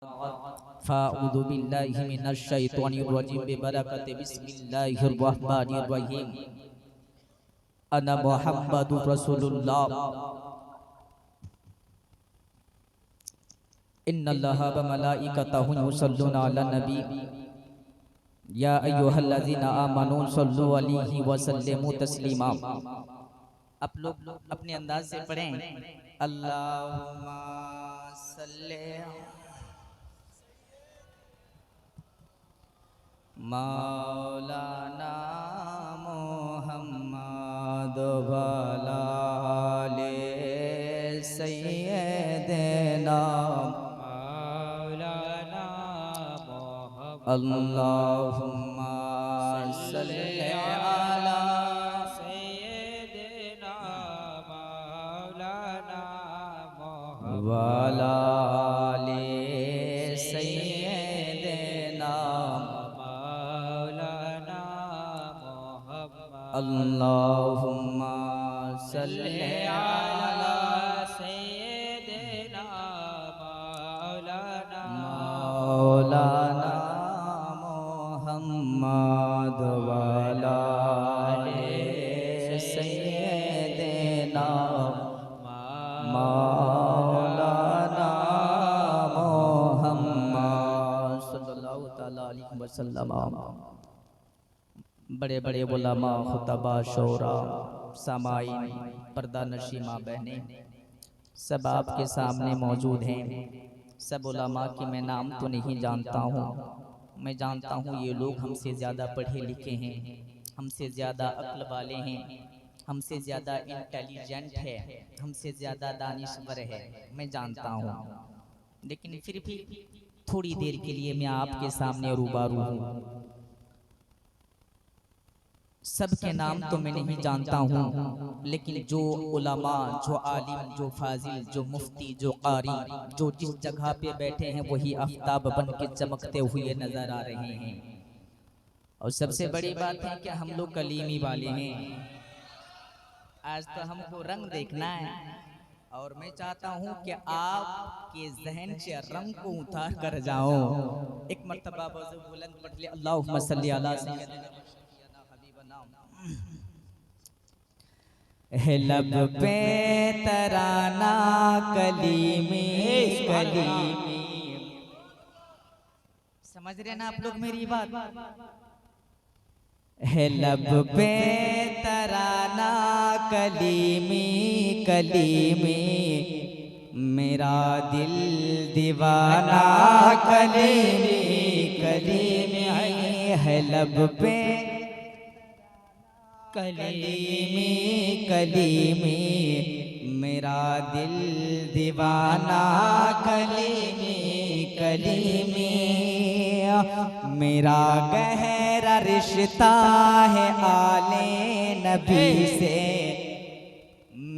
फ़अऊज़ु बिल्लाहि मिनश शैतानिर रजीम बिबरकति बिस्मिल्लाहिर रहमानिर रहीम। अना मुहम्मदुर रसूलुल्लाह इन्नल्लाहा व मलाइकतहु युसल्लूना अलन नबी या अय्युहल्लज़ीना आमनू सल्लु अलैहि व सल्लिमू तस्लीमा। आप लोग अपने अंदाज से पढ़ें, अल्लाहुम्मा सल्ले मौलाना मुहम्मद वाला ले सैयदना मौलाना मुहम्मद। अल्लाहुम्मा सल्ले अला सैयदना मौलाना मुहम्मद वाला ले सैयदना अल्लाहुम्मा सल्ले अला सय्यिदिना मौलाना मुहम्मद वाला सय्यिदिना मौलाना मुहम्मद सल्लल्लाहु तआला अलैहि वसल्लम। बड़े बड़े उलमा, खुतबा, शोरा, सामाईन, पर्दा नशी माँ बहने सब आपके सामने मौजूद हैं। सब उलमा की मैं नाम तो नहीं जानता हूँ, मैं जानता हूँ ये लोग हमसे ज़्यादा पढ़े लिखे हैं, हमसे ज़्यादा अक्ल वाले हैं, हमसे ज़्यादा इंटेलिजेंट है, हमसे ज़्यादा दानिश्वर है, मैं जानता हूँ। लेकिन फिर भी थोड़ी देर के लिए मैं आपके सामने रूबरू हूँ। सबके नाम तो मैं नहीं जानता हूँ, लेकिन जो उलमा, जो आलिम, जो फाजिल, जो मुफ्ती, जो कारी, जो जिस जगह पे बैठे हैं वही आफ्ताब बन के चमकते हुए नजर आ रहे हैं। और सबसे बड़ी बात है कि हम लोग कलीमी वाले हैं। आज तो हमको रंग देखना है और मैं चाहता हूँ कि आपके ज़हन से रंग को उतार कर जाओ। एक मर्तबा वज़ू बुलंद पढ़ ले, अल्लाहुम्मा सल्ली अला सय्यिदिना है लब पे तराना कलीमी कलीमी। समझ रहे ना आप लोग मेरी बात? है लब पे तराना कलीमी कलीमी, मेरा दिल दीवाना कलीमी कलीमी। है लब पे कलीमी कलीमी, मेरा दिल दीवाना कलीमी कलीमी। मेरा गहरा रिश्ता है आले नबी से,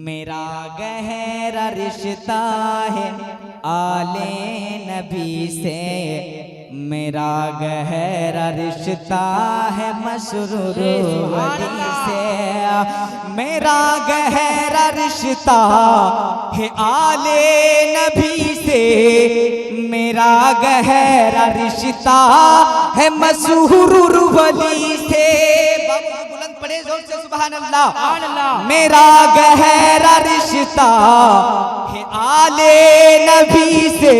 मेरा गहरा रिश्ता है आले नबी से, मेरा गहरा रिश्ता है मसरूर वली से। मेरा गहरा रिश्ता है आले नबी से, मेरा गहरा रिश्ता है मसरूर वली से। बुलंद पढ़े जोर से सुभान अल्लाह। मेरा गहरा रिश्ता है आले नबी से,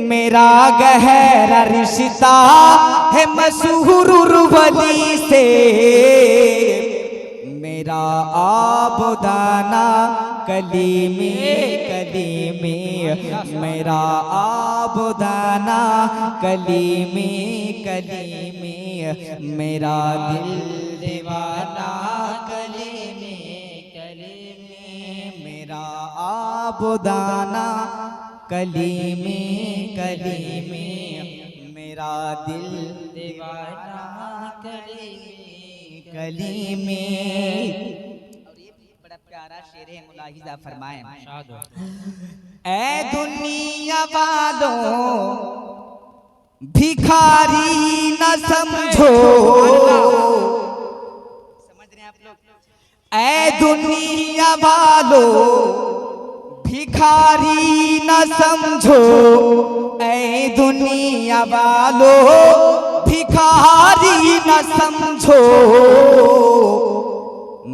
मेरा गहरा रिश्ता है मसरूर वली से। मेरा आबुदाना कलीमी कलीमी, मेरा आबुदाना कलीमी कलीमी, मेरा दिल दीवाना कलीमी कलीमी। मेरा आबुदाना कलीमी कलीमी, मेरा दिल दीवाना कलीमी कलीमी। और ये भी बड़ा प्यारा शेर है, मुलाहिजा फरमाएं। ऐ दुनिया वालों भिखारी न समझो, समझ रहे हैं आप लोग? ऐ दुनिया वालों भिखारी न समझो ऐ दुनिया वालों, भिखारी न समझो,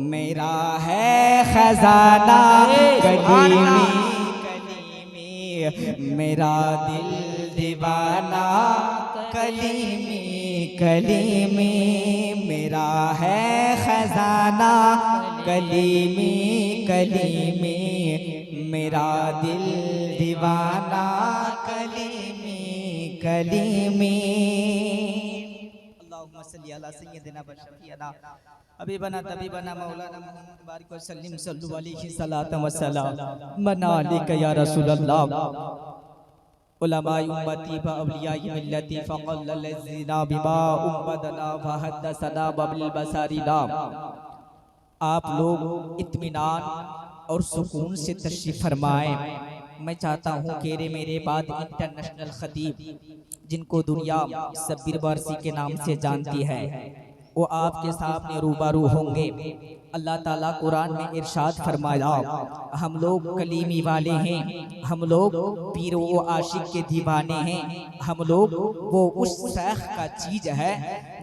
मेरा है खजाना कली में, मेरा दिल दीवाना कली में, मेरा है खजाना कली में, मेरा दिल दीवाना कली में। अल्लाहुम्मा सल्ली अला सय्यदिना व शफीना हबीबना तबीबना मौलाना मुहम्मद बारिक व सल्लिम सल्लु अलैहि सलातम व सलाम मना अलैका या रसूल अल्लाह। उलमाए उम्मती व अवलियाए मिल्लती फ़क़ल लज़ीना बिमा उम्मदना व हद्दसना व बिल बसारिना। आप लोग इत्मीनान और सुकून से तशरीफ़ फरमाएं। मैं चाहता हूँ कि मेरे बाद इंटरनेशनल खतीब, जिनको दुनिया सब्बिर वारसी के नाम से जानती है, वो आपके सामने रूबरू होंगे। अल्लाह ताला कुरान में इरशाद फरमाया, हम लोग कलीमी वाले हैं, हम लोग पीर व आशिक के दीवाने हैं, हम लोग वो उस शेख का चीज है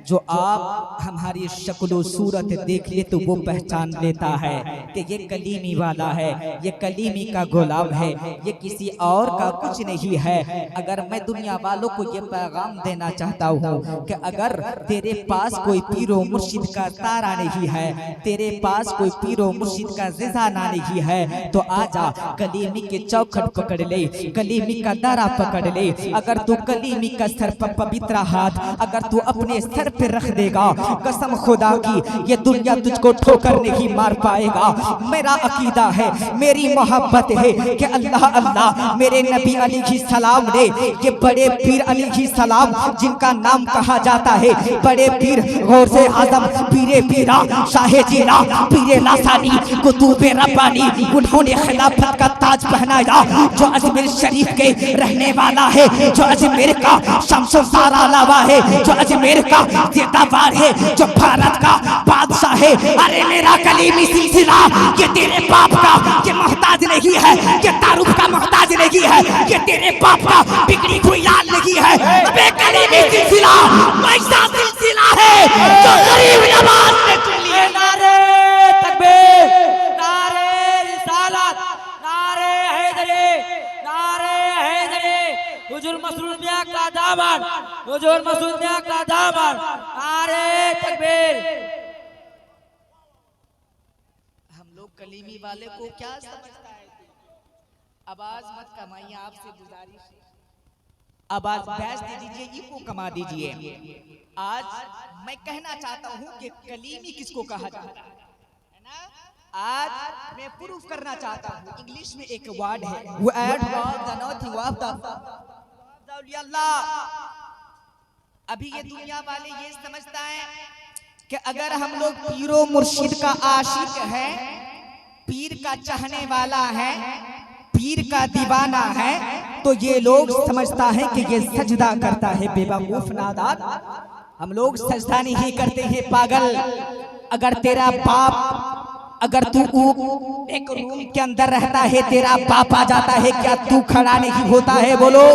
जो आप हमारी शक्ल सूरत देख ले तो वो पहचान लेता है कि ये कलीमी वाला है, ये कलीमी का गुलाम है, ये किसी और का कुछ नहीं है। अगर मैं दुनिया वालों को ये पैगाम देना चाहता हूँ कि अगर तेरे पास कोई पीरो मुर्शिद का तारा नहीं है, तेरे पास कोई पीरो मुर्शिद का ज़िज़ाना नहीं है, तो आजा कलीमी के चौखट पकड़ ले, कलीमी का दारा पकड़ ले। अगर तू कलीमी का सर पर पवित्र हाथ अगर तू अपने सर पे रख देगा, कसम खुदा की ये दुनिया तुझको ठोकर नहीं मार पाएगा। मेरा अकीदा है, मेरी मोहब्बत है कि अल्लाह अल्लाह मेरे नबी अलैहि सलाम ने ये बड़े पीर अलैहि सलाम जिनका नाम कहा जाता है, बड़े पीर गौसे आजम पीरे पीरा शाहे जीना पीरे लासानी कुतुबे रब्बानी, उन्होंने खिलाफत का ताज पहनाया, जो अजमेर शरीफ के रहने वाला है, जो अजमेर का शम्सो सारा लावा है, जो अजमेर का ज़िंदाबाद है, जो भारत का बादशाह है। अरे मेरा कलीमी सिलसिला ये तेरे बाप का ये मोहताज नहीं है, ये तारुफ का मोहताज नहीं है, ये तेरे बाप का बिगड़ी हुई लाल नहीं है। अबे कलीमी सिलसिला वैसा सिलसिला है जो गरीब नवाज ने चुन लिए। नारे तकबीर, नारे रिसालत, नारे हैदरी, नारे हैदरी, हुजूर मसरूद मियां का दामन, हुजूर मसरूद मियां का दामन, नारे तकबीर। हम लोग कलीमी वाले को क्या समझता है? आवाज मत कमाइए, आपसे गुजारिश है, आवाज बैठ दीजिए, ये को कमा दीजिए। आज मैं कहना चाहता हूँ कि कलीमी किसको कहा जाता है ना? आज मैं प्रूफ करना चाहता हूँ। इंग्लिश में एक वर्ड है, वो एड word the nothing of the अल्लाह। अभी ये दुनिया वाले ये समझता है कि अगर हम लोग पीरो मुर्शिद का आशिक है, पीर का चाहने वाला है, पीर का दीवाना है, तो ये लोग समझता है कि ये सजदा करता है। बेवकूफ नादान, हम लोग सजदा नहीं करते हैं पागल। अगर तेरा बाप, अगर तू एक रूम के अंदर रहता है, तेरा बाप आ जाता है, क्या तू खड़ा नहीं होता है? बोलो,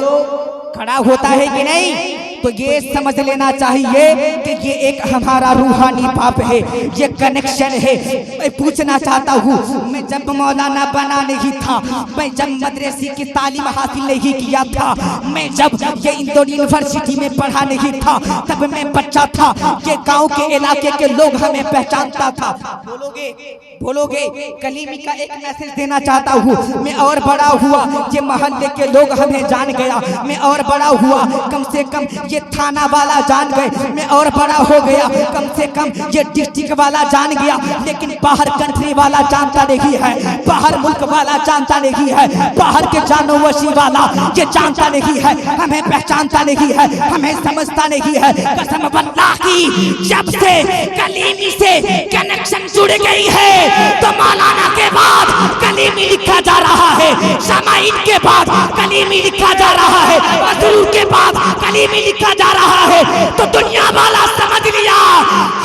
खड़ा होता है कि नहीं? तो ये समझ लेना चाहिए कि ये एक हमारा रूहानी बाप है, ये कनेक्शन है। मैं पूछना चाहता हूँ, मैं जब मौलाना बना नहीं था, मैं जब मदरसे की तालीम हासिल नहीं किया था, मैं जब ये इंदौर यूनिवर्सिटी में पढ़ा नहीं था, तब मैं बच्चा था, ये गांव के इलाके के लोग हमें पहचानता था। बोलोगे, बोलोगे? कलीमी का एक मैसेज देना चाहता हूँ। मैं और बड़ा हुआ, ये मोहल्ले के लोग हमें जान गया। मैं और बड़ा हुआ, कम से कम ये थाना वाला जान गए। मैं और बड़ा हो गया, कम से कम ये डिस्ट्रिक्ट वाला जान गया। लेकिन बाहर कंट्री वाला जानता नहीं है, बाहर मुल्क वाला जानता नहीं है, बाहर के जानोवशी वाला ये जानता नहीं है, हमें पहचानता नहीं है, हमें समझता नहीं है। कसम अल्लाह की, जब से कलीमी से कनेक्शन जुड़ गई है तो मौलाना के बाद कलीमी लिखा जा रहा है, शमाइल के बाद कलीमी लिखा जा रहा है, मसरूर के बाद कलीमी लिखा जा रहा है। तो दुनिया वाला समझ लिया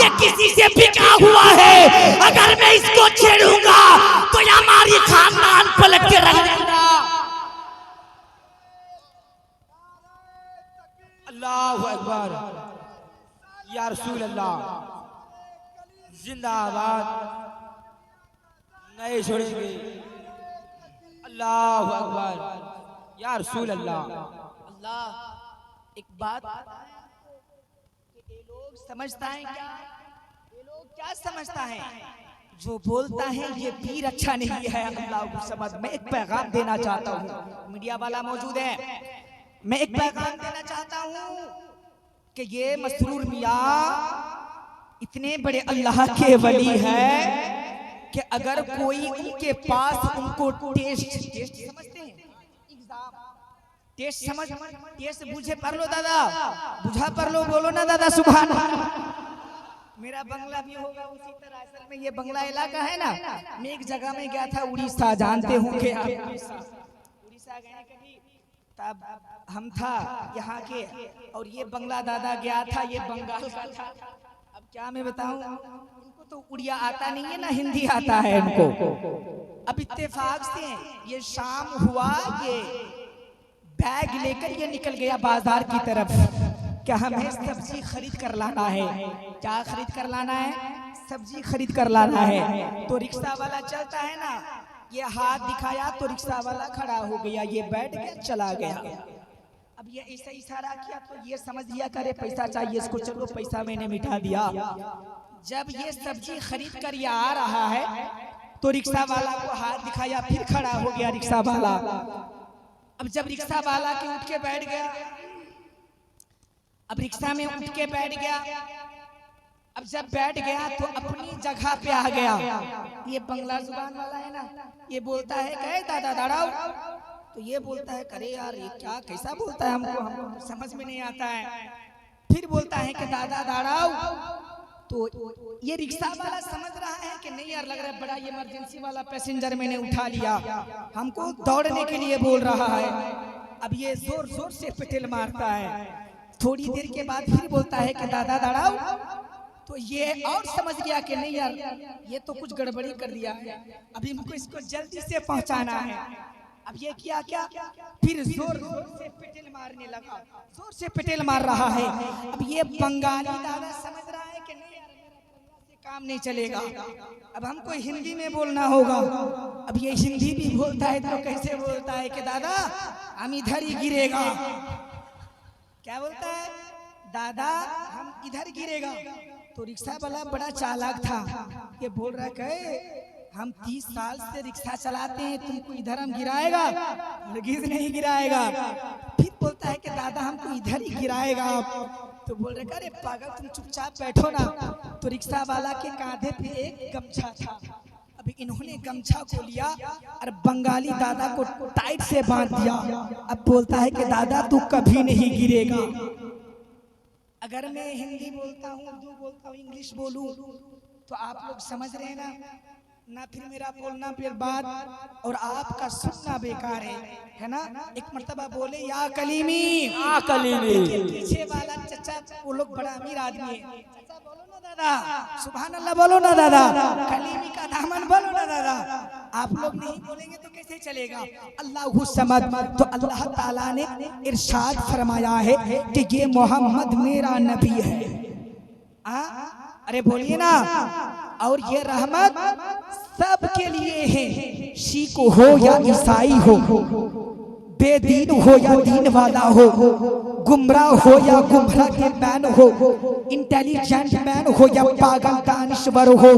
ये किसी से बिका हुआ है। अगर मैं इसको छेड़ूंगा तो हमारी खानदान पलट के रख देगा। अल्लाहु अकबर, या रसूल अल्लाह, जिंदाबाद, नहीं छोड़ेंगे। अल्लाहु अकबर, या रसूल अल्लाह। अल्लाह, एक बात कि ये लोग समझता है क्या, ये लोग क्या समझता है, जो बोलता है ये पीर अच्छा नहीं है। अल्लाह को समझ। मैं एक पैगाम देना चाहता हूँ, मीडिया वाला मौजूद है, मैं एक पैगाम देना चाहता हूँ कि ये मसरूर मियाँ इतने बड़े अल्लाह के वली है कि अगर कोई उनके पास उनको टेस्ट समझते हैं, एग्जाम टेस्ट समझ, टेस्ट बुझे पढ़ लो दादा, बुझा पढ़ लो, बोलो ना दादा सुभान। मेरा बंगला भी होगा उसी तरह। असल में ये बंगला इलाका है ना, मैं एक जगह में गया था उड़ीसा, जानते होंगे आप उड़ीसा गए कभी, तब हम था यहाँ के, और ये बंगला दादा गया था, ये बंगाल का था। अब क्या मैं बताऊं, इनको तो उड़िया आता नहीं है ना हिंदी आता है इनको। अब इत्तेफाक से ये शाम हुआ, ये बैग लेकर ये निकल गया बाजार की तरफ, क्या हमें सब्जी खरीद कर लाना है। क्या खरीद कर लाना है? सब्जी खरीद कर लाना है। तो रिक्शा वाला चलता है ना, ये हाथ दिखाया तो रिक्शा वाला खड़ा हो गया, ये बैठ गया, चला गया। अब ये ऐसा इशारा किया तो ये समझ लिया करे पैसा चाहिए इसको, चलो पैसा मैंने मिटा दिया। जब ये सब्जी खरीद कर ये आ रहा है तो रिक्शा वाला को हाथ दिखाया, फिर खड़ा हो गया रिक्शा वाला। अब जब रिक्शा वाला के उठ के बैठ गया, अब रिक्शा में उठ के बैठ गया, अब जब बैठ गया तो अपनी जगह पे आ गया। ये बंगला जुबान वाला है ना, ये बोलता है कहे दादा दाड़ाओ, तो ये बोलता है करे यार ये क्या कैसा बोलता है, हमको समझ में नहीं आता है। फिर बोलता है कि दादा दाड़ाओ, तो ये रिक्शा वाला समझ रहा है कि नहीं यार लग रहा है बड़ा ये इमरजेंसी वाला पैसेंजर मैंने उठा लिया, हमको दौड़ने के लिए बोल रहा है। अब ये जोर जोर से पेटेल मारता है। थोड़ी देर के बाद फिर बोलता है कि दादा दाड़ाओ, तो ये और समझ गया कि नहीं यार ये तो कुछ गड़बड़ी कर दिया है, अभी हमको इसको जल्दी से पहुंचाना है। अब ये किया क्या, फिर जोर जोर से पेटेल मारने लगा, जोर से पेटेल मार रहा है। अब ये बंगाली दादा समझ रहा है कि नहीं यार मेरा से काम नहीं चलेगा, अब हमको हिंदी में बोलना होगा। अब ये हिंदी भी बोलता है तो कैसे बोलता है कि दादा हम इधर ही गिरेगा। क्या बोलता है, दादा हम इधर गिरेगा। तो रिक्शा वाला बड़ा चालाक था, ये बोल रहा है हम 30 साल से रिक्शा चलाते हैं, तुमको इधर हम गिराएगा, हरगिज नहीं गिराएगा। फिर बोलता है कि दादा हमको इधर ही गिराएगा। तो बोल रहे अरे पागल तुम चुपचाप बैठो ना। तो रिक्शा वाला के कांधे पे एक गमछा था, अभी इन्होंने गमछा को लिया और बंगाली दादा को टाइट से बांध दिया। अब बोलता है कि दादा तू कभी नहीं गिरेगा। अगर मैं हिंदी बोलता हूँ, उर्दू बोलता हूँ, इंग्लिश बोलूँ तो आप लोग समझ रहे हैं ना, फिर मेरा बोलना फिर बात और आपका सुनना बेकार है ना। एक मर्तबा बोले या कलीमी, या कलीमी। पीछे वाला चचा वो लोग बड़ा अमीर आदमी है, चचा बोलो ना दादा, सुभान अल्लाह बोलो ना दादा, कलीमी का दामन बोलो ना दादा। आप लोग नहीं बोलेंगे तो कैसे चलेगा। अल्लाह समद। तो अल्लाह ताला ने इरशाद फरमाया है कि ये मोहम्मद मेरा नबी है। अरे बोलिए ना। और ये रहमत सबके लिए है, सिख हो या ईसाई हो, बेदीन हो या दीन वाला हो, गुमराह हो या गुमराह के मैन हो, इंटेलिजेंट मैन हो या पागल दानिश्वर हो,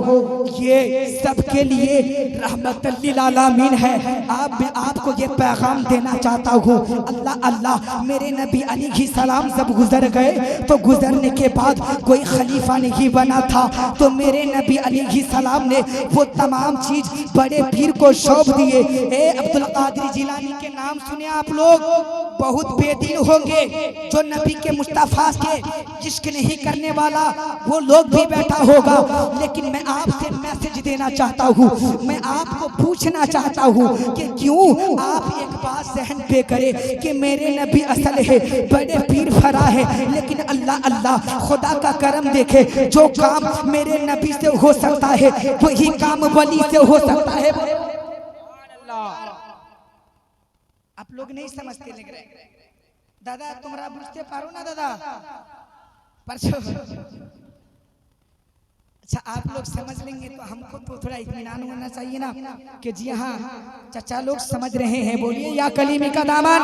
ये सबके लिए रहमत लिल आलमीन है। आपको ये पैगाम देना चाहता हूँ। अल्लाह अल्लाह मेरे नबी अलैहि सलाम जब गुजर गए तो गुजरने के बाद कोई खलीफा नहीं बना था, तो मेरे नबी अलैहि सलाम ने वो तमाम चीज बड़े पीर को सौंप दिए। अब्दुल कादिर जिलानी के नाम सुने आप लोग, बहुत बेदीन होंगे जो नबी के मुस्तफा के इश्क नहीं करने वाला, वो लोग भी बैठा होगा। लेकिन मैं आपसे मैसेज देना चाहता हूँ, मैं आपको पूछना चाहता हूँ कि क्यों आप एक बात सहन पे करें कि मेरे नबी असल है, बड़े पीर फरा है, लेकिन अल्लाह अल्लाह खुदा का करम देखे, जो काम मेरे नबी से हो सकता है वही काम वली से हो सकता है। आप लोग नहीं समझते लग रहे दादा तुम्हारा बुझते पारो ना दादा परसों। अच्छा आप लोग समझ लेंगे तो हमको तो थोड़ा इत्मीनान होना चाहिए ना कि जी हाँ चाचा लोग समझ रहे हैं। बोलिए या कलीमी का दामन,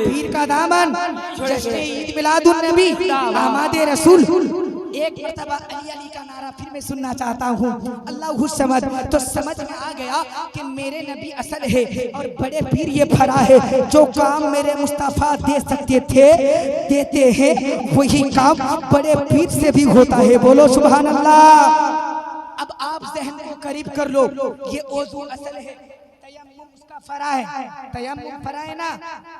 पीर का दामन, जश्न ईद मिलादुन नबी आमादे रसूल। एक मर्तबा अली अली का नारा फिर मैं सुनना चाहता हूँ। अल्लाह समझ तो समझ में आ गया कि मेरे नबी असल है और बड़े पीर ये फरा है। जो काम मेरे मुस्तफा दे सकते थे देते हैं, वही काम बड़े पीर से भी होता है। बोलो सुभान अल्लाह। अब आप जहन को करीब कर लो, ये ओज़ू असल है, तयम्मुम उसका फरा है, तयम्मुम फरा है ना,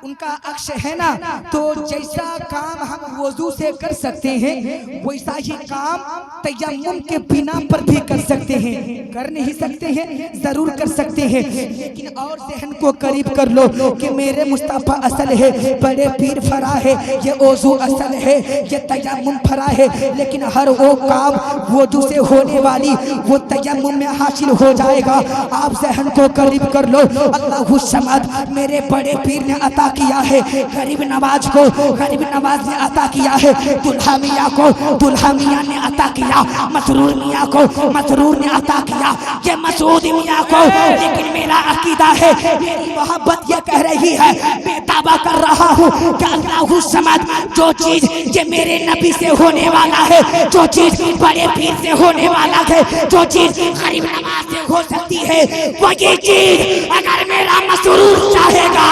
उनका अक्ष है ना। तो जैसा काम हम वजू से कर सकते हैं वैसा ही काम तयम्मुम के बिना पर भी कर सकते हैं। कर नहीं सकते हैं, जरूर कर सकते हैं, लेकिन और जहन को करीब कर लो कि मेरे मुस्तफा असल है, बड़े पीर फरा है, ये ओज़ू असल है, ये तयम्मुम फरा है। लेकिन हर वो काम वजू से होने वाली वो तयम्मुम में हासिल हो जाएगा। आप जहन को करीब कर लो। अल्लाहु समद मेरे बड़े पीर ने अता किया है गरीब नवाज को, गरीब नवाज ने अता किया है दुल्हा मियाँ को, दुल्हा मियाँ ने अता किया मसरूर मियाँ को, मसरूर ने अता किया ये मसूद मियाँ को। लेकिन मेरा अकीदा है, मेरी मोहब्बत ये कह रही है, मैं दावा कर रहा हूँ कि अल्लाहु समद जो चीज ये मेरे नबी से होने वाला है, जो चीज बड़े पीर से होने वाला है, जो चीज गरीब नवाज से हो सकती है, वो ये चीज अगर मेरा मसरूर चाहेगा,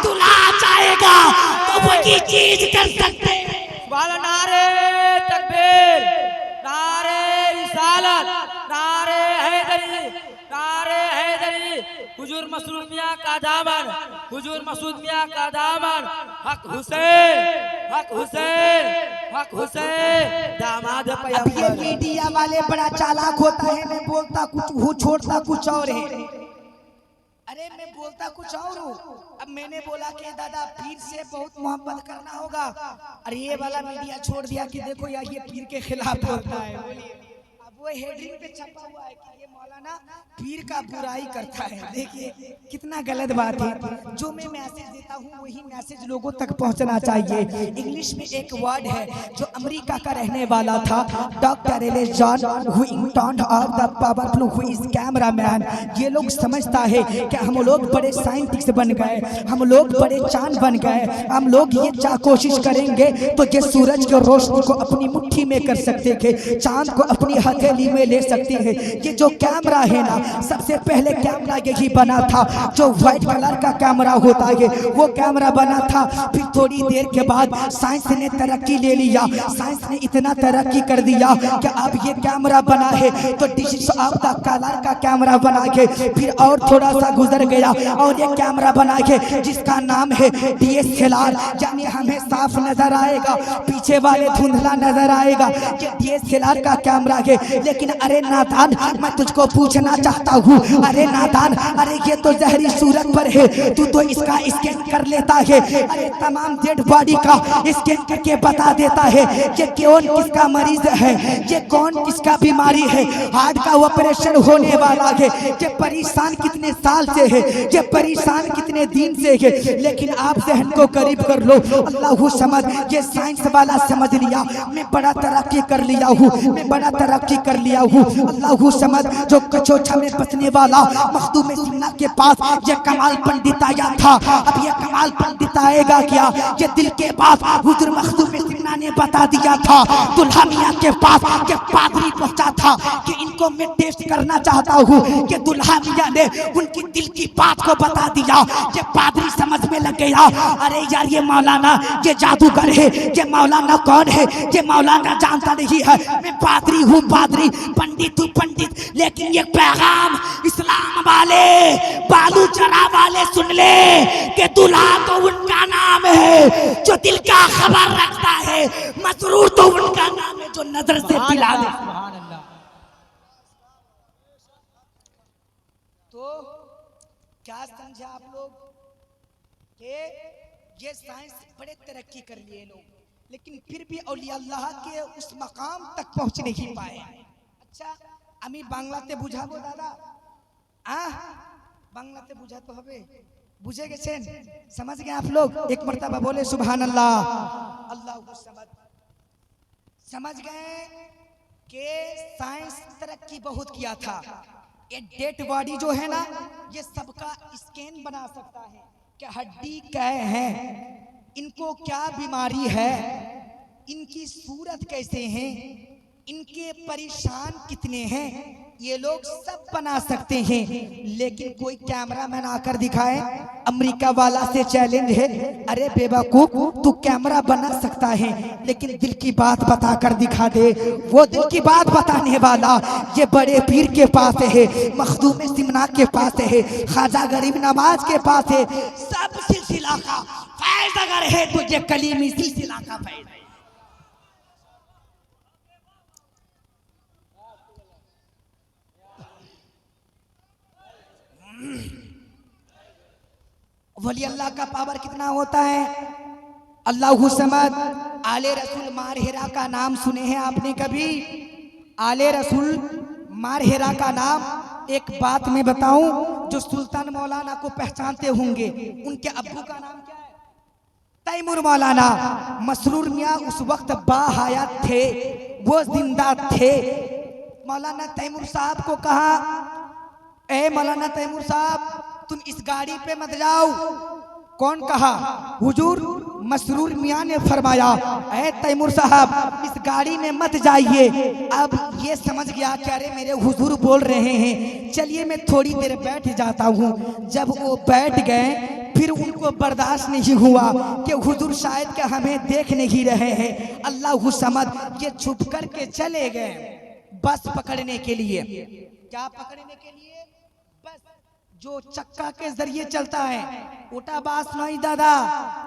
दुल्हा चाहेगा, तो वो ये चीज कर सकते हैं। वाला नारे तकबीर, नारे रिसालत, नारे हैदरी, नारे हैदरी। हुजूर मसरूर मियाँ का दामन, हुजूर मसूद मियाँ का दामन, हक हुसैन, हक हुसैन, हक हुसैन, दामाद अब ये पैगंबर। मीडिया वाले बड़ा चालाक होता है, मैं बोलता कुछ हूँ छोड़ता कुछ और है। अरे मैं बोलता कुछ और हूँ। अब मैंने बोला कि दादा पीर से बहुत मोहब्बत करना होगा, अरे ये वाला मीडिया छोड़ दिया कि देखो यार ये पीर के खिलाफ बोलता है। अब वो हेडिंग पे छपा हुआ है कि ये मौलाना पीर का बुराई करता है। देखिए कितना गलत बात है। जो मैं मैसेज देता हूँ वही मैसेज लोगों तक पहुँचना चाहिए। इंग्लिश में एक वर्ड है जो अमेरिका का रहने वाला था, doctor Ellis John who intoned of the powerful who is cameraman. ये लोग समझता है कि हम लोग बड़े साइंटिस्ट बन गए, हम लोग बड़े चांद बन गए, हम लोग ये कोशिश करेंगे तो ये सूरज की रोशनी को अपनी मुट्ठी में कर सकते थे, चांद को अपनी हथेली में ले सकते हैं। ये जो कैमरा है ना, सबसे पहले कैमरा यही बना था जो व्हाइट कलर का कैमरा होता है, वो कैमरा बना था। फिर थोड़ी देर के बाद साइंस ने तरक्की ले लिया, साइंस ने इतना तरक्की कर दिया कि अब ये कैमरा बना है तो डिजिटल ऑफ द कलर का कैमरा बना के फिर और थोड़ा सा गुजर गया और ये कैमरा बना के जिसका नाम है DSLR, यानी हमें साफ नजर आएगा, पीछे वाले धुंधला नजर आएगा, ये DSLR का कैमरा है। लेकिन अरे नादान, मैं तुझको पूछना चाहता हूँ, अरे नादान, अरे ये तो जहरी सूरत पर है, तू तो इसका स्कैन कर लेता है, अरे तमाम डेड बॉडी का स्कैन करके बता देता है ये कौन किसका मरीज है, ये कौन किसका बीमारी है, हार्ट का ऑपरेशन होने वाला है, ये परेशान कितने साल से है, ये परेशान कितने दिन से है। लेकिन आप जहन को करीब कर लो। अल्लाह समझ, ये साइंस वाला समझ लिया मैं बड़ा तरक्की कर लिया हूँ, मैं बड़ा तरक्की कर लिया हूँ। अल्लाह समझ, जो कचौछा में बसने वाला मखदूम सिन्हा के पास ये कमाल पंडित आया था, अब ये कमाल पंडित आएगा क्या? ये दिल के पास हुजूर मखदूम सिन्हा ने बता दिया था, दुल्हा मियाँ के पास ये पादरी पहुंचा था कि इनको मैं टेस्ट करना चाहता हूँ कि दुल्हा मियाँ ने उनकी दिल की बात को बता दिया। ये पादरी समझ में लग गया, अरे यार ये मौलाना ये जादूगर है, ये मौलाना कौन है, ये मौलाना जानता नहीं है, मैं पादरी हूँ पादरी, पंडित हूँ पंडित। लेकिन ये पैगाम इस्लाम वाले बालू चरा वाले सुन ले कि दुल्हा तो उनका नाम है जो दिल का खबर रखता है, मसरूर तो उनका नाम है जो नजर से दिला दे। तो क्या समझे आप लोग कि ये साइंस बड़े तरक्की कर लिए लोग, लेकिन फिर भी औलिया अल्लाह के उस मकाम तक पहुंच नहीं पाए। अच्छा আমি বাংলাতে বুঝাবো দাদা, বাংলাতে বুঝাতে হবে बुझे गए चैन? समझ गए आप लोग? एक मर्तबा बोले सुभान अल्लाह। अल्लाह समझ गए कि साइंस तरक्की बहुत किया था। ये डेड बॉडी जो है ना, ये सबका स्कैन बना सकता है कि हड्डी क्या है, इनको क्या बीमारी है, इनकी सूरत कैसे है, इनके परेशान कितने हैं, ये लोग सब बना सकते हैं। लेकिन कोई कैमरामैन आकर दिखाए, अमेरिका वाला से चैलेंज है, अरे बेवकूफ तू कैमरा बना सकता है लेकिन दिल की बात बताकर दिखा दे। वो दिल की बात बताने वाला ये बड़े पीर के पास है, मखदूम सिमना के पास है, ख्वाजा गरीब नवाज के पास है। सब सिलसिला का फैज अगर है तो ये कलीमी सिलसिला का फैज है। वली अल्लाह का पावर कितना होता है? अल्लाहु समद। आले रसूल मारहेरा का नाम सुने हैं आपने कभी? आले रसूल मारहेरा का नाम एक बात मैं बताऊं जो सुल्तान मौलाना को पहचानते होंगे। उनके अब्बू का नाम क्या है? तैमूर मौलाना। मसरूर मियाँ उस वक्त बाहयात थे, वो जिंदा थे। मौलाना तैमूर साहब को कहा, ए मौलाना तैमूर साहब तुम इस गाड़ी पे मत जाओ। कौन कहा? हुजूर मसरूर मियाँ ने फरमाया, ए तैमूर साहब इस गाड़ी में मत जाइए। अब ये समझ गया कि अरे मेरे हुजूर बोल रहे हैं, चलिए मैं थोड़ी देर बैठ जाता हूँ। जब वो बैठ गए फिर उनको बर्दाश्त नहीं हुआ कि हुजूर शायद कि हमें देख नहीं रहे हैं। अल्लाह समद, ये छुप कर के चले गए बस पकड़ने के लिए। क्या पकड़ने के लिए? बस जो चक्का के जरिए चलता है। ओटा बास नहीं दादा,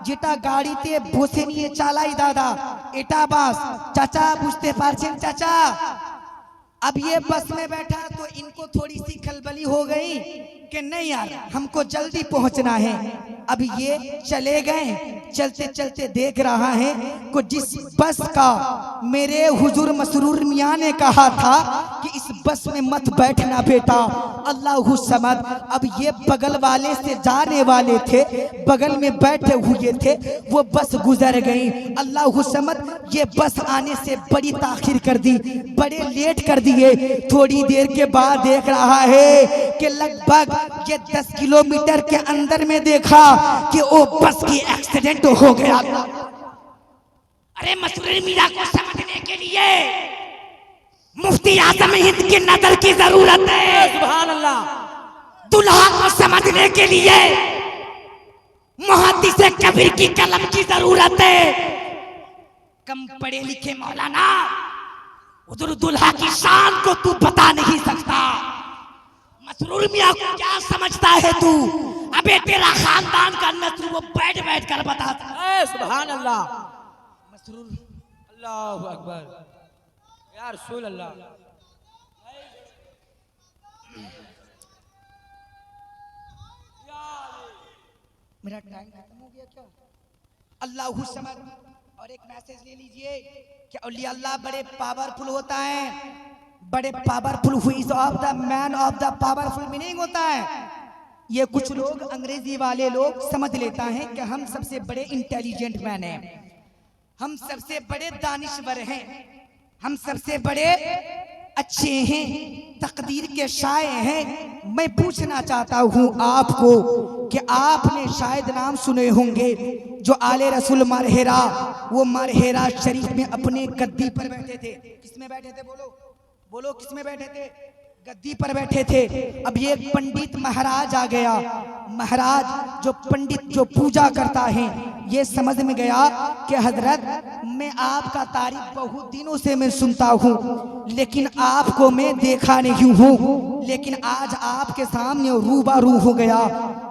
जेटा गाड़ी ते बसे निये चालाई दादा, एटा बास। चाचा बुझते पारछेन चाचा? अब ये बस में बैठा तो इनको थोड़ी सी खलबली हो गई कि नहीं यार हमको जल्दी पहुंचना है। अब ये चले गए, चलते चलते देख रहा है कि जिस बस का मेरे हुजूर मसरूर मियाँ ने कहा था कि इस बस में मत बैठना बेटा, अल्लाहु समद। अब ये बगल वाले से जाने वाले थे, बगल में बैठे हुए थे, वो बस गुजर गई। अल्लाहु समद, ये बस आने से बड़ी ताखिर कर दी, बड़े लेट कर दिए। थोड़ी देर के बाद देख रहा है कि लगभग ये 10 किलोमीटर के अंदर में देखा कि वो बस की एक्सीडेंट हो गया। अरे मसरूर मियाँ को समझने के लिए मुफ्ती आजम हिंद की नजर की जरूरत है। सुभान अल्लाह। दुल्हा को समझने के लिए मुहद्दिस कबीर की कलम की जरूरत है। कम पढ़े लिखे मौलाना उधर दुल्हा की शान को तू बता नहीं सकता। मसरूर मियाँ को क्या समझता है तू? अबे तेरा खानदान का नस्ल वो बैठ बैठ कर बताता है। सुभान अल्लाह। मसरूर अल्लाहु अकबर या रसूल अल्लाह। मेरा टाइम खत्म हो गया क्या? अल्लाहु समद। और एक मैसेज ले लीजिए कि औलिया अल्लाह बड़े पावरफुल होता है, बड़े पावरफुल हुई of the man of the powerful meaning होता है। ये कुछ लोग अंग्रेजी वाले लोग समझ लेता है कि हम सबसे बड़े इंटेलिजेंट मैन हैं, हम सबसे बड़े दानिश्वर हैं, हम सबसे बड़े अच्छे हैं, तकदीर के शाये हैं। मैं पूछना चाहता हूँ आपको कि आपने शायद नाम सुने होंगे जो आले रसूल मारहेरा, वो मारहेरा शरीफ में अपने गद्दी पर बैठे थे। किसमें बैठे थे? बोलो बोलो, किसमें बैठे थे? गद्दी पर बैठे थे। अब ये पंडित महाराज आ गया। महाराज जो पंडित जो पूजा करता है, ये समझ में गया कि हजरत मैं आपका तारीफ बहुत दिनों से मैं सुनता हूँ, लेकिन आपको मैं देखा नहीं हूँ, लेकिन आज आपके सामने रूबरू हो गया।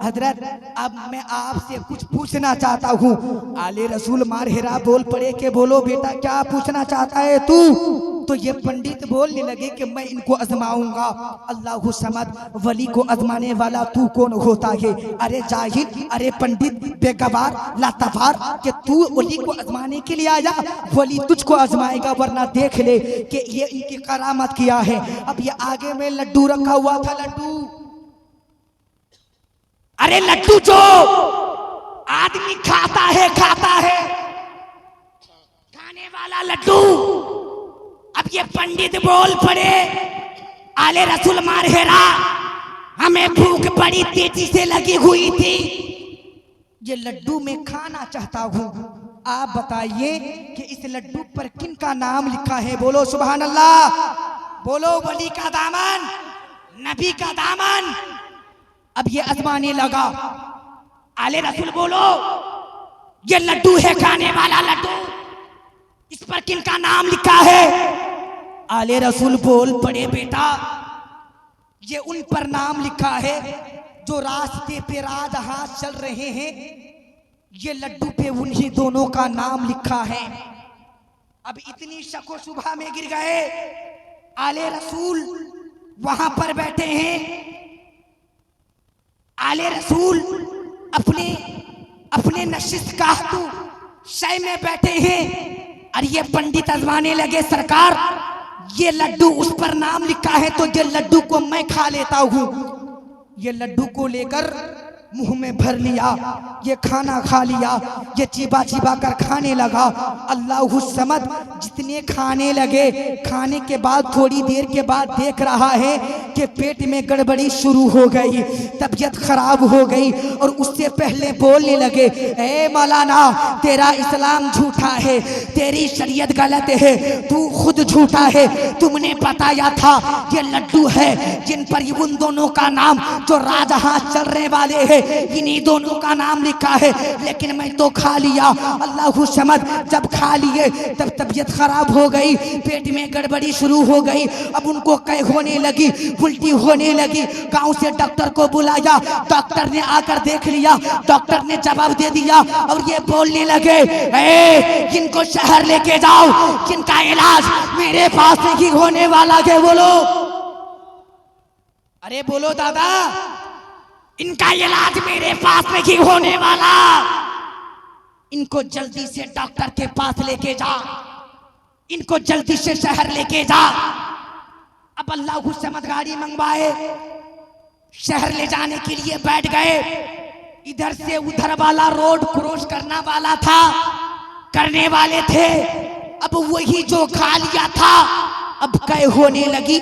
हजरत अब मैं आपसे कुछ पूछना चाहता हूँ। आले रसूल मारहेरा बोल पड़े कि बोलो बेटा क्या पूछना चाहता है तू? तो ये पंडित बोलने लगे कि मैं इनको आजमाऊंगा। अल्लाहु समद, वली को आजमाने वाला तू कौन होता है? अरे जाहिल, अरे पंडित बेगवार लातवार कि तू वली को आजमाने के लिए आया, वली तुझको आजमाएगा, वरना देख ले कि ये इनकी करामत किया है। अब ये आगे में लड्डू रखा हुआ था, लड्डू अरे लड्डू जो आदमी खाता है खाने वाला लड्डू। अब ये पंडित बोल पड़े आले रसूल मार हेरा, हमें भूख बड़ी तेजी से लगी हुई थी, ये लड्डू मैं खाना चाहता हूँ। आप बताइए कि इस लड्डू पर किन का नाम लिखा है? बोलो सुभान अल्लाह, बोलो वली का दामन, नबी का दामन। अब ये आजमाने लगा, आले रसूल बोलो ये लड्डू है खाने वाला लड्डू, इस पर किन का नाम लिखा है? आले रसूल बोल पड़े बेटा ये उन पर नाम लिखा है जो रास्ते पे राजहां चल रहे हैं, ये लड्डू पे उन्हीं दोनों का नाम लिखा है। अब इतनी शको सुबह में गिर गए, आले रसूल वहां पर बैठे हैं, आले रसूल अपने अपने नशिस्त काहतू शय में बैठे हैं, और ये पंडित आजमाने लगे सरकार ये लड्डू उस पर नाम लिखा है तो ये लड्डू को मैं खा लेता हूं। ये लड्डू को लेकर मुंह में भर लिया, ये खाना खा लिया, ये चिबा चिबा कर खाने लगा। अल्लाहु समद जितने खाने लगे, खाने के बाद थोड़ी देर के बाद देख रहा है कि पेट में गड़बड़ी शुरू हो गई, तबीयत खराब हो गई, और उससे पहले बोलने लगे ए मौलाना तेरा इस्लाम झूठा है, तेरी शरीयत गलत है, तू खुद झूठा है, तुमने बताया था ये लड्डू है जिन पर उन दोनों का नाम जो राजहां चलने वाले हैं इन्हीं दोनों का नाम लिखा है, लेकिन मैं तो खा लिया। अल्लाहु समद जब खा लिए तब तबीयत खराब हो गई, पेट में गड़बड़ी शुरू हो गई, अब उनको कै होने लगी, उल्टी होने लगी। गांव से डॉक्टर को बुलाया, डॉक्टर ने आकर देख लिया, डॉक्टर ने जवाब दे दिया और ये बोलने लगे ए इनको शहर लेके जाओ, जिनका इलाज मेरे पास नहीं होने वाला है। बोलो अरे बोलो दादा, इनका इलाज मेरे पास नहीं होने वाला, इनको जल्दी से डॉक्टर के पास लेके जा, इनको जल्दी से शहर लेके जा। अब अल्लाहु समद गाड़ी मंगवाए, शहर ले जाने के लिए बैठ गए। इधर से उधर वाला रोड क्रॉस करना वाला था, करने वाले थे, अब वही जो खा लिया था अब कै होने लगी,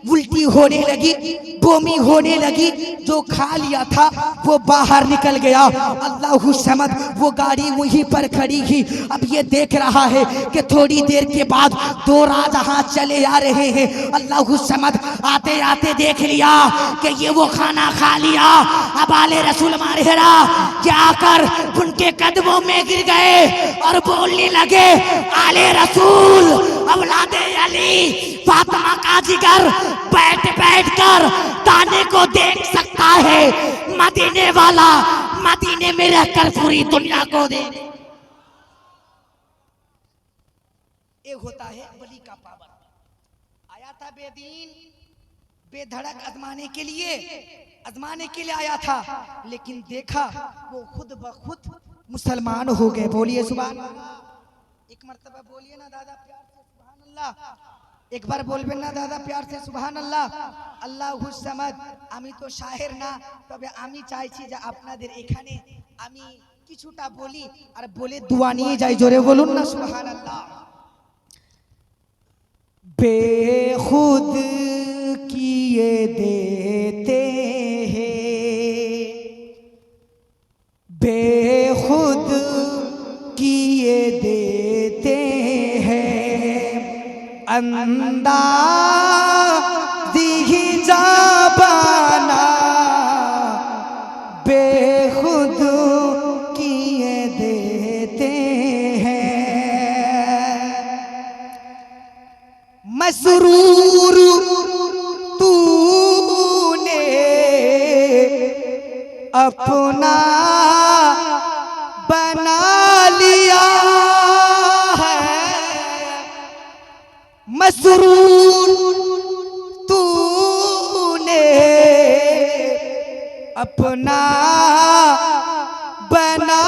उल्टी होने लगी, बोमी होने लगी, जो खा लिया था वो बाहर निकल गया। अल्लाहु समद वो गाड़ी वहीं पर खड़ी ही, अब ये देख रहा है कि थोड़ी देर के बाद दो राजहां चले आ रहे हैं। अल्लाहु समद आते आते देख लिया कि ये वो खाना खा लिया। अब आले रसूल मारेरा जाकर उनके कदमों में गिर गए और बोलने लगे आले रसूल औलादे अली फातिमा का जिगर बैठ बैठ कर ताने को देख सकता है, मदीने वाला मदीने में रहकर पूरी दुनिया को दे। एक होता है वली का पावर। आया था बेदीन बेधड़क आजमाने के लिए आया था, लेकिन देखा वो खुद ब खुद मुसलमान हो गए। बोलिए सुभान अल्लाह। एक मर्तबा बोलिए ना दादा प्यार से सुभान अल्लाह। एक बार बोलबेन ना दादा प्यार से सुभान अल्लाह। আল্লাহু সামাদ। আমি তো শাহের না, তবে আমি চাইছি যে আপনাদের এখানে আমি কিছুটা বলি আর বলে দোয়া নিয়ে যাই। জোরে বলুন না সুবহানাল্লাহ। बेखुद किए देते हैं, बेखुद किए देते हैं, अंदाज़ी ही ज़बाना बेखुद किए देते हैं। मसरूर तूने अपना बना लिया है, मसरूर तूने अपना बना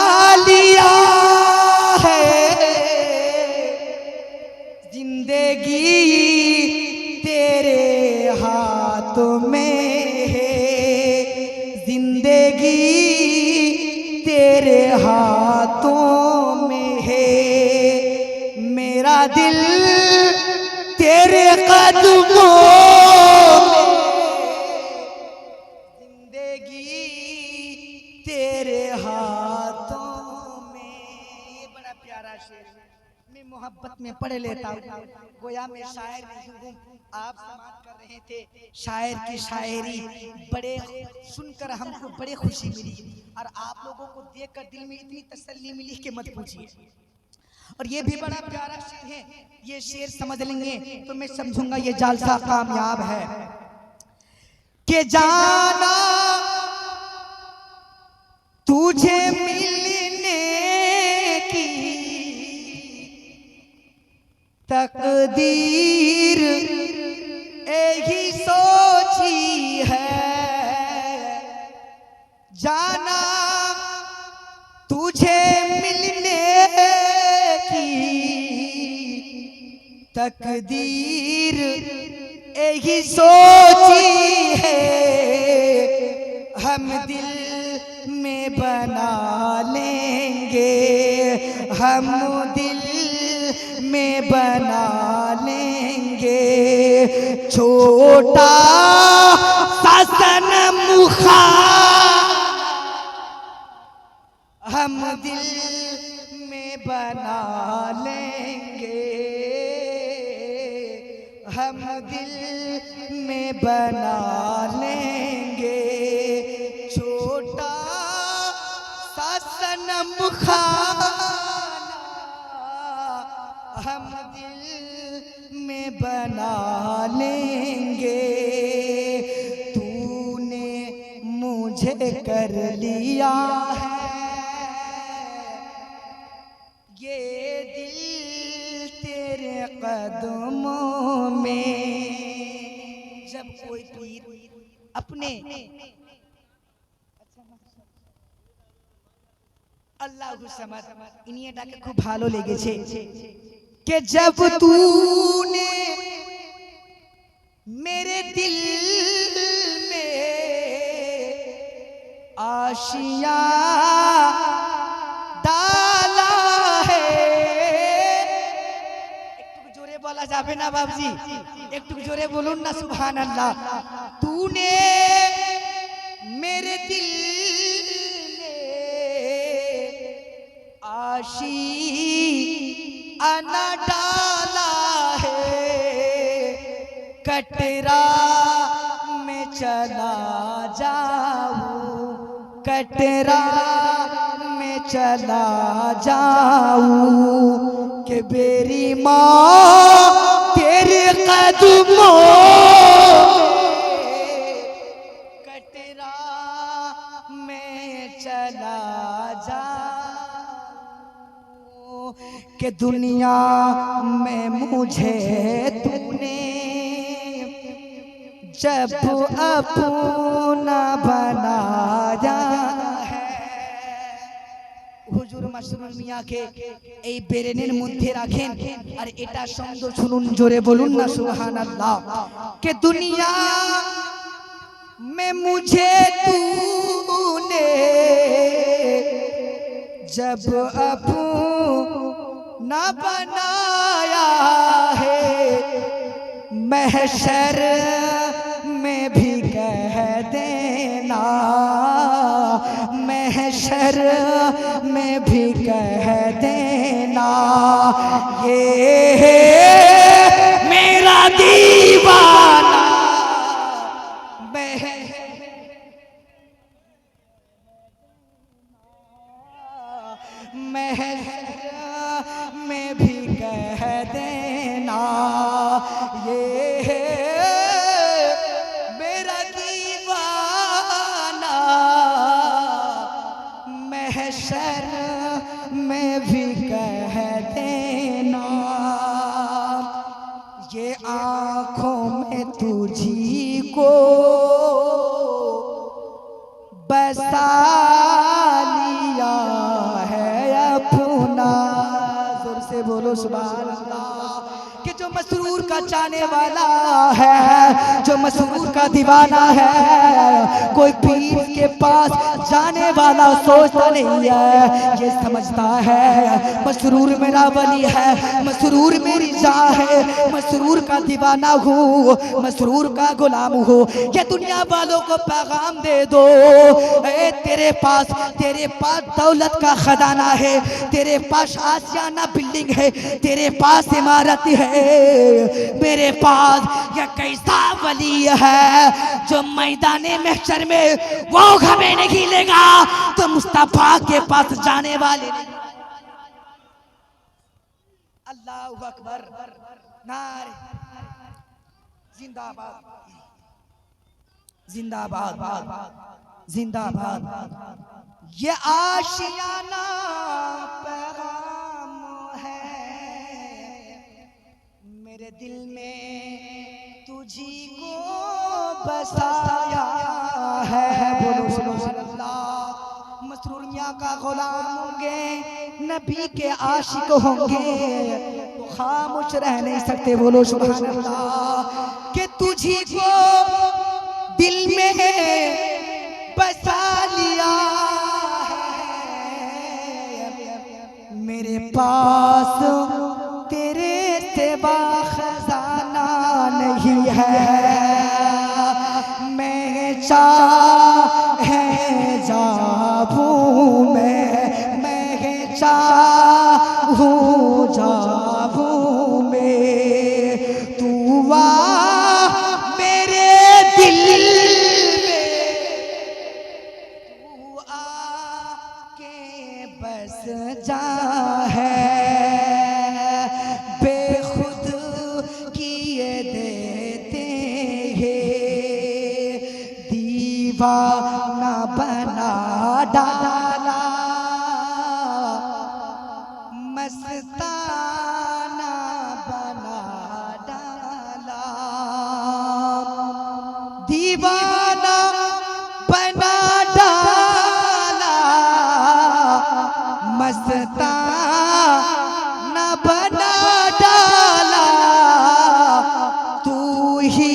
लिया है। जिंदगी तेरे हाथ में है, जिंदगी मेरा दिल तेरे कदमों में, जिंदगी तेरे हाथों में। ये बड़ा प्यारा शेर मैं मोहब्बत में पढ़ लेता हूँ। गोया मैं शायर नहीं हूँ, आप समाप्त कर रहे थे। शायर की शायरी बड़े सुनकर हमको बड़े खुशी मिली और आप लोगों को देखकर दिल में इतनी तसल्ली मिली कि मत पूछिए। और ये भी बड़ा प्यारा शेर है, ये शेर समझ लेंगे तो मैं समझूंगा ये जालसा कामयाब है। कि जाना तुझे मिलने की तकदीर यही सोची है, जाना तुझे मिलने की तकदीर यही सोची है, हम दिल में बना लेंगे, हम दिल में बना लेंगे छोटा सा सनम खाना, हम दिल में बना लेंगे, हम दिल में बना लेंगे छोटा सा सनम खाना, हम दिल में बना लेंगे। तूने मुझे कर लिया है ये दिल तेरे कदमों में। जब कोई पीर अपने अल्लाह समझ इन्हीं डाके खूब भालो लेगे छे कि जब तूने मेरे दिल में आशिया डाला है। एक जोरे बोला जाबे ना बाबूजी, एक जोरे बोलूं ना सुभान अल्लाह। तूने मेरे दिल आशी आना डाला है, कटरा में चला जाऊं, कटरा में चला जाऊं कि मेरी माँ तेरे कदमों कटरा में चला जाऊं कि दुनिया में मुझे तूने जब अपना बनाया है। हुजूर मशरूर मियाँ के এই বেরেনের মধ্যে রাখেন আর এটা শব্দ শুনুন, জোরে বলুন না সুবহানাল্লাহ। कि दुनिया में मुझे तूने जब अपना बनाया है, महशर में भी कह देना, महशर में भी कह देना ये मेरा दीवाना महशर में भी कह देना ये मेरा दीवाना, महशर में भी कह देना ये आँखों में तुझी को बसा लिया है अपना। जोर से बोलो सुभान अल्लाह। कि जो मसरूर का चाहने वाला है, जो मसरूर का दीवाना है, कोई पीर के पास जाने वाला सोचता नहीं है, ये समझता है मसरूर मेरा वली है, मसरूर मेरी जान है, मसरूर का दीवाना हूँ, मसरूर का गुलाम हूँ। ये दुनिया वालों को पैगाम दे दो, तेरे पास दौलत का खजाना है, तेरे पास आशियाना बिल्डिंग है, तेरे पास इमारत है, मेरे पास यह कैसा वली है जो मैदाने महशर में वो हमें नहीं लेगा तो मुस्तफा के पास जाने वाले नहीं। अल्लाहु अकबर, नारे जिंदाबाद जिंदाबाद जिंदाबाद। ये आशियाना पैगाम है मेरे दिल में तुझी को बसाया है। बोलो सुभान अल्लाह। मसरूर मियां का गुलाम होंगे, नबी के आशिक होंगे तो खामोश रह नहीं सकते। बोलो सुभान अल्लाह। कि तुझी को दिल में बसा लिया है, मेरे पास तेरे सिवा खजाना नहीं है। मैं चाहे जाऊं मैं चाहूं जाऊं मैं, तू आ मेरे दिल में, तू आके बस जा है। बेखुद किए देते हैं, दीवाना बना डाला, मस्ताना बना डाला, दीवाना बना डाला, मस्ताना बना डाला। तू ही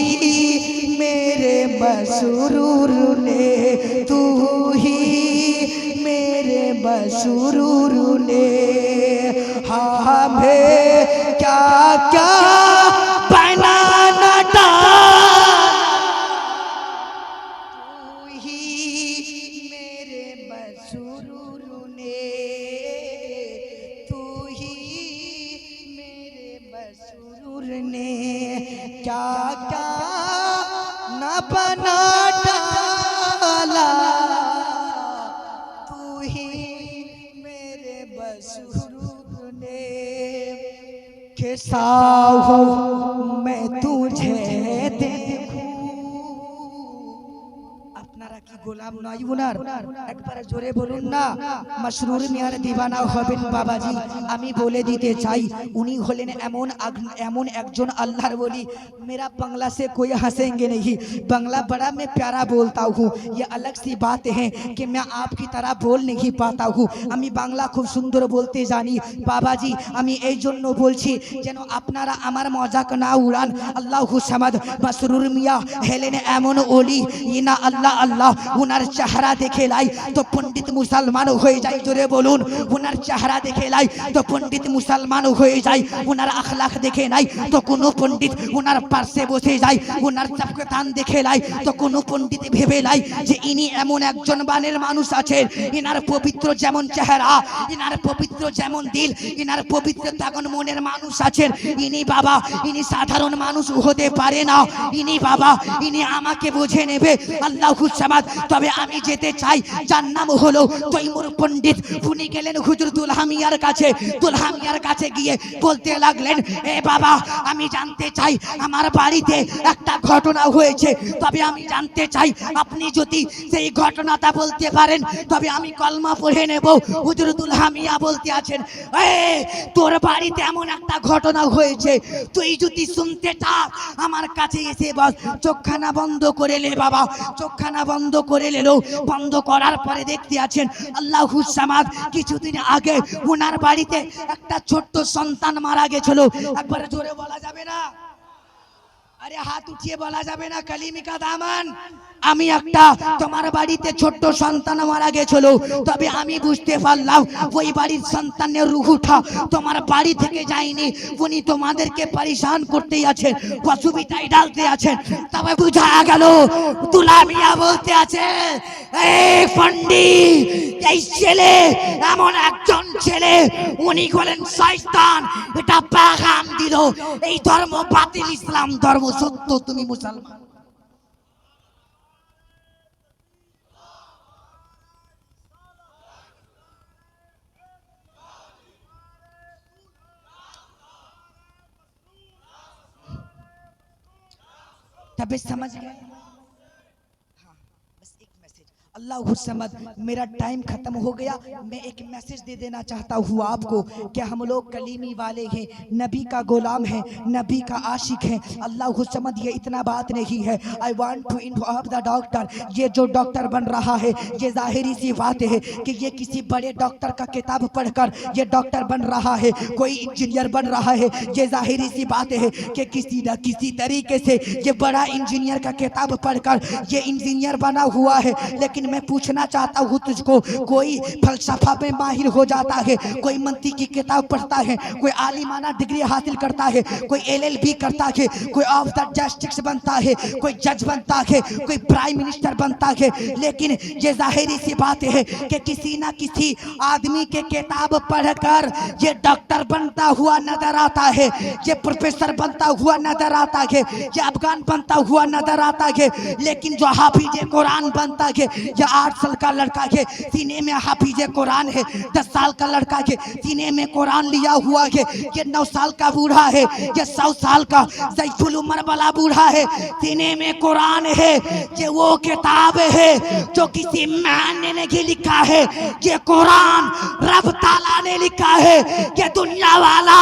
मेरे मसरूर ने, तू ही मेरे मसरूर ने, हमें क्या क्या बनाना डाला। तू ही मेरे मसरूर ने, तू ही मेरे मसरूर ने, क्या क्या न बना डाला। तू ही मेरे मसरूर ने, कैसा हूँ मैं तुझे देखूं। আপনারা কি গোলাম নয় উনার? একবার জোরে বলুন না। মসরুর মিয়ার দিওয়ানা হবেন বাবাজি। আমি বলে দিতে চাই উনি হলেন এমন একজন আল্লাহর ওলি। मेरा बांग्ला से कोई हंसेंगे नहीं, बांग्ला बड़ा मैं प्यारा बोलता हूँ। ये अलग सी बात है कि मैं आपकी तरह बोल नहीं पाता हूँ। আমি বাংলা খুব সুন্দর বলতে জানি বাবাজি। আমি এই জন্য বলছি যেন আপনারা আমার মজাক না উড়ান। আল্লাহু সামাদ। মসরুর মিয়া হেলেন এমন ওলি, ইনা আল্লাহ আল্লাহ উনার চেহারা দেখে লাই তো পণ্ডিত মুসলমান হয়ে যায়। জোরে বলুন, উনার চেহারা দেখে লাই তো পণ্ডিত মুসলমান হয়ে যায়। উনার আখলাক দেখে নাই তো কোনো পণ্ডিত উনার পাশে বসে যায়। উনার চাপকান দেখে লাই তো কোনো পণ্ডিত ভেবে লাই যে ইনি এমন একজন বানের মানুষ আছেন। ইনার পবিত্র যেমন চেহারা, ইনার পবিত্র যেমন দিল, ইনার পবিত্র তেমন মনের মানুষ আছেন। ইনি বাবা, ইনি সাধারণ মানুষ হতে পারে না। ইনি বাবা, ইনি আমাকে বুঝে নেবে। আল্লাহু সামাদ। তবে আমি যেতে চাই, যার নাম হলো তৈমুর পণ্ডিত। উনি গেলেন হুজুর দুলহামিয়ার কাছে। দুলহামিয়ার কাছে গিয়ে বলতে লাগলেন, এ বাবা, আমি জানতে চাই আমার বাড়িতে একটা ঘটনা হয়েছে, তবে আমি জানতে চাই আপনি যদি সেই ঘটনাটা বলতে পারেন তবে আমি কলমা পড়ে নেব। হুজুর দুলহামিয়া বলতে আছেন, এ তোর বাড়িতে এমন একটা ঘটনা হয়েছে, তুই যদি শুনতে চাস আমার কাছে এসে বস। চোখখানা বন্ধ করে লে বাবা। চোখখানা বন্ধ করে লেলো। বন্ধ করার পরে দেখতে আছেন আল্লাহু সামাদ। কিছুদিন আগে ওনার বাড়িতে একটা ছোট্ট সন্তান মারা গেছিল। একবার জোরে বলা যাবে না? আরে হাত উঠিয়ে বলা যাবে না কালিমিকা দামান। আমি একটা তোমার বাড়িতে ছোট্ট সন্তান মারা গেছিল, তবে আমি বুঝতে পারলাম ওই বাড়ির সন্তানের রুহটা তোমার বাড়ি থেকে যায়নি, উনি তোমাদেরকে পরেশান করতেই আছেন, অসুবিধায় ডালতে আছেন। তবে বুঝা গেল দুলা মিয়া বলতে আছে, এই পণ্ডিত, এই ছেলে এমন একজন ছেলে, উনি বলেন শয়তান, এটা পেগাম দিল এই ধর্ম বাতিল, ইসলাম ধর্ম সত্য, তুমি মুসলমান। तभी समझ गए। हाँ, बस एक मैसेज। अल्लाह समद, मेरा टाइम खत्म हो गया। मैं एक मैसेज दे देना चाहता हूँ आपको कि हम लोग कलीमी वाले हैं, नबी का गुलाम है, नबी का आशिक है। अल्लाह समद, ये इतना बात नहीं है। I want to involve the doctor. ये जो डॉक्टर बन रहा है, ये जाहिरी सी बात है कि ये किसी बड़े डॉक्टर का किताब पढ़कर ये डॉक्टर बन रहा है, कोई इंजीनियर बन रहा है। ये जाहिरी सी बात है कि किसी न किसी तरीके से ये बड़ा इंजीनियर का किताब पढ़कर ये इंजीनियर बना हुआ है। लेकिन मैं पूछना चाहता हूँ तुझको, कोई फलसफा में माहिर हो जाता है, कोई मंती की किताब पढ़ता है, कोई आलिमाना डिग्री हासिल करता है, कोई LLB करता है, कोई ऑफ द जस्टिस बनता है, कोई जज बनता है, कोई प्राइम मिनिस्टर बनता है। लेकिन ये जाहिरी सी बात है कि किसी ना किसी आदमी के किताब पढ़कर ये डॉक्टर बनता हुआ नजर आता है, ये प्रोफेसर बनता हुआ नजर आता है, ये अफगान बनता हुआ नजर आता है। लेकिन जो हाफिज कुरान बनता है, ये 8 साल का लड़का है, सीने में हाफिज कुरान है, 10 साल का लड़का है, सीने में कुरान लिया हुआ है, ये 9 साल का बूढ़ा है, ये 100 साल का सैफुल उमर वाला बूढ़ा है, सीने में कुरान है। ये वो किताब है जो किसी मैन ने नहीं लिखा है, ये कुरान रब ताला ने लिखा है। ये दुनिया वाला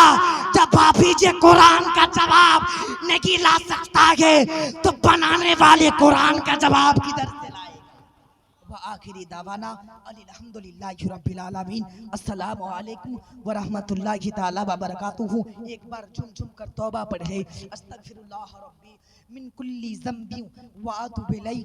जब हाफिज कुरान का जवाब नहीं ला सकता है, तो बनाने वाले कुरान का जवाब किधर से लाएगा। आखिरी दावाना अल्हम्दुलिल्लाहि रब्बिल आलमीन। अस्सलामु अलैकुम व रहमतुल्लाहि ताला व बरकातुहू। एक बार झूम झूम कर तौबा पढ़े, अस्तगफिरुल्लाह रब्बी मिन कुल्ली ज़ंबी व अतूबु इलैहि।